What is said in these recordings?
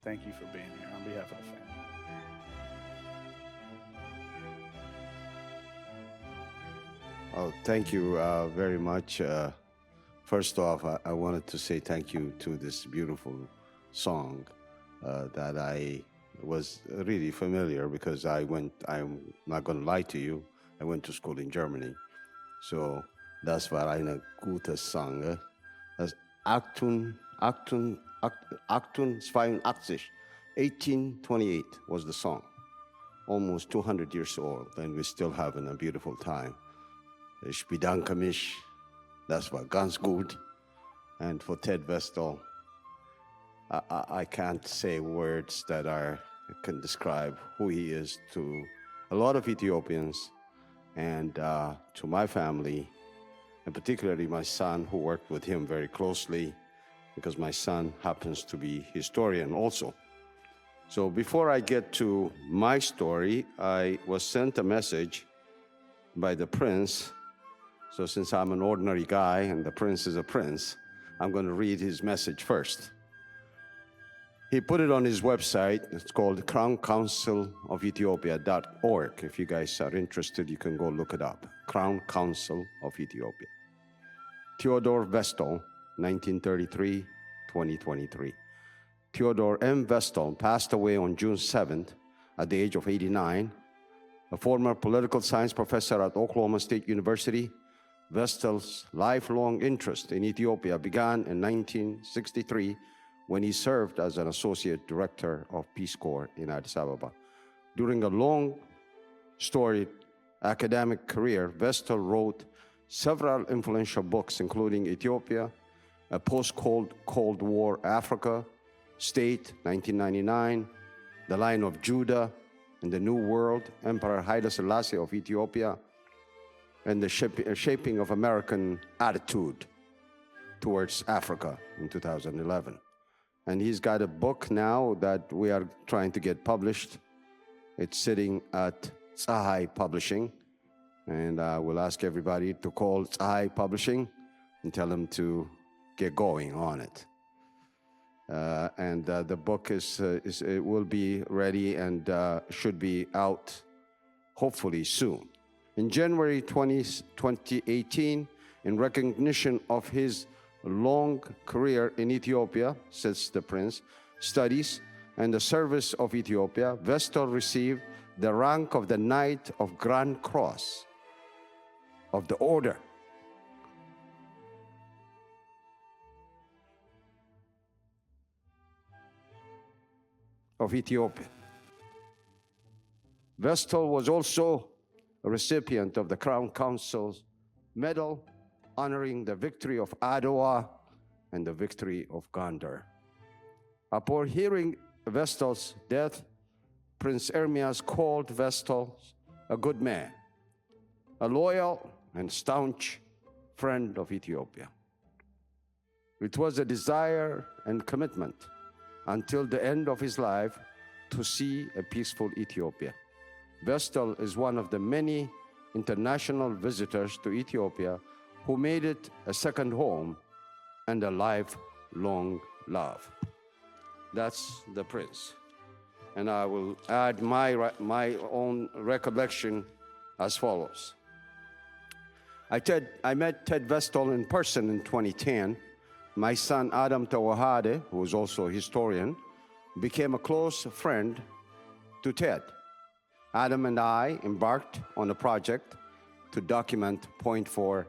Thank you for being here on behalf of the family. Oh, thank you very much. First off, I wanted to say thank you to this beautiful song that I was really familiar because I'm not going to lie to you, I went to school in Germany. So das war eine gute Song. Das 1882, 1828 was the song. Almost 200 years old, and we're still having a beautiful time. Ich bedanke mich. Das war ganz gut. And for Ted Vestal, I can't say words that can describe who he is to a lot of Ethiopians and to my family, and particularly my son, who worked with him very closely because my son happens to be historian also. So before I get to my story, I was sent a message by the prince. So since I'm an ordinary guy and the prince is a prince, I'm going to read his message first. He put it on his website. It's called crowncouncilofethiopia.org. If you guys are interested, you can go look it up. Crown Council of Ethiopia. Theodore Vestal, 1933-2023. Theodore M. Vestal passed away on June 7th at the age of 89. A former political science professor at Oklahoma State University, Vestal's lifelong interest in Ethiopia began in 1963 when he served as an associate director of Peace Corps in Addis Ababa. During a long, storied academic career, Vestal wrote several influential books, including Ethiopia, a post-Cold War Africa, State, 1999, The Lion of Judah, and the New World, Emperor Haile Selassie of Ethiopia, and the shaping of American attitude towards Africa in 2011. And he's got a book now that we are trying to get published. It's sitting at Tsahai Publishing. And I will ask everybody to call Tsahai Publishing and tell them to get going on it. The book it will be ready and should be out hopefully soon. In January 2018, in recognition of his long career in Ethiopia, says the prince, studies, and the service of Ethiopia, Vestal received the rank of the Knight of Grand Cross of the Order of Ethiopia. Vestal was also a recipient of the Crown Council's medal honoring the victory of Adwa and the victory of Gondar. Upon hearing Vestal's death, Prince Ermias called Vestal a good man, a loyal and staunch friend of Ethiopia. It was a desire and commitment until the end of his life to see a peaceful Ethiopia. Vestal is one of the many international visitors to Ethiopia who made it a second home and a lifelong love. That's the prince. And I will add my own recollection as follows. I met Ted Vestal in person in 2010. My son Adam Tawahade, who is also a historian, became a close friend to Ted. Adam and I embarked on a project to document Point 4.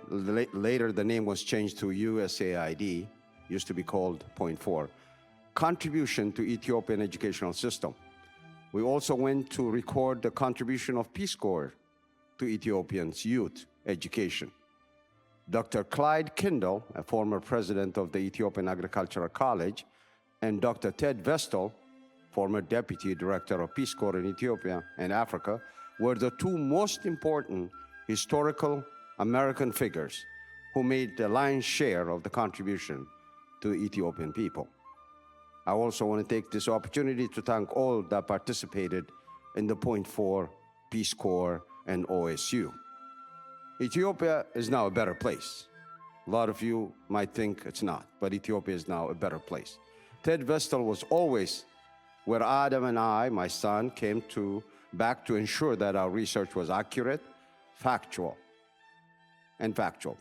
Later, the name was changed to USAID, used to be called Point 4, contribution to Ethiopian educational system. We also went to record the contribution of Peace Corps to Ethiopians' youth education. Dr. Clyde Kindle, a former president of the Ethiopian Agricultural College, and Dr. Ted Vestal, former deputy director of Peace Corps in Ethiopia and Africa, were the two most important historical American figures who made the lion's share of the contribution to the Ethiopian people. I also want to take this opportunity to thank all that participated in the Point 4, Peace Corps, and OSU. Ethiopia is now a better place. A lot of you might think it's not, but Ethiopia is now a better place. Ted Vestal was always where Adam and I, my son, came back to ensure that our research was accurate, factual.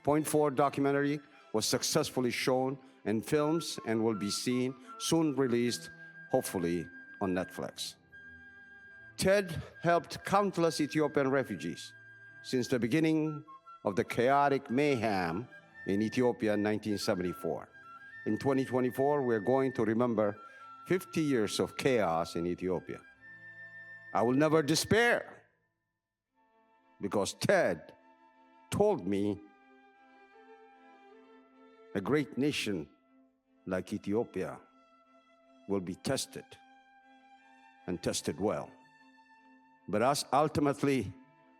Point 4 documentary was successfully shown in films and will be seen, soon released, hopefully on Netflix. Ted helped countless Ethiopian refugees since the beginning of the chaotic mayhem in Ethiopia in 1974. In 2024, we're going to remember 50 years of chaos in Ethiopia. I will never despair because Ted told me a great nation like Ethiopia will be tested and tested well. But us, ultimately,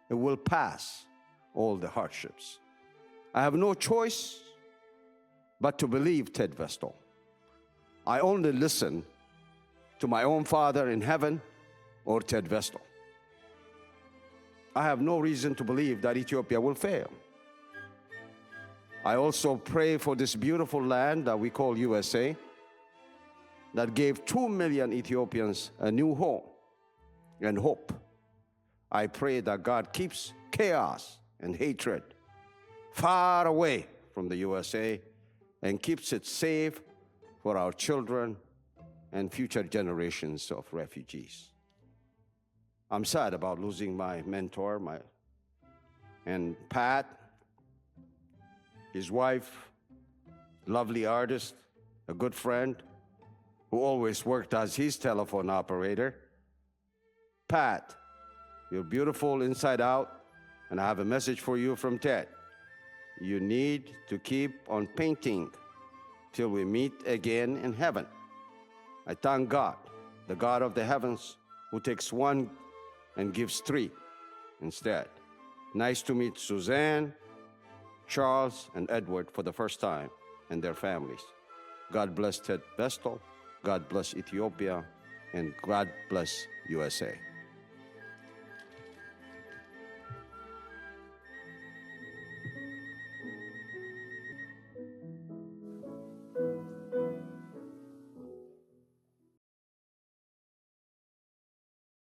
it will pass all the hardships. I have no choice but to believe Ted Vestal. I only listen to my own Father in heaven or Ted Vestal. I have no reason to believe that Ethiopia will fail. I also pray for this beautiful land that we call USA that gave 2 million Ethiopians a new home and hope. I pray that God keeps chaos and hatred far away from the USA and keeps it safe for our children and future generations of refugees. I'm sad about losing my mentor, and Pat, his wife, lovely artist, a good friend, who always worked as his telephone operator. Pat, you're beautiful inside out, and I have a message for you from Ted. You need to keep on painting till we meet again in heaven. I thank God, the God of the heavens, who takes one and gives 3 instead. Nice to meet Suzanne, Charles, and Edward for the first time, and their families. God bless Ted Vestal, God bless Ethiopia, and God bless USA.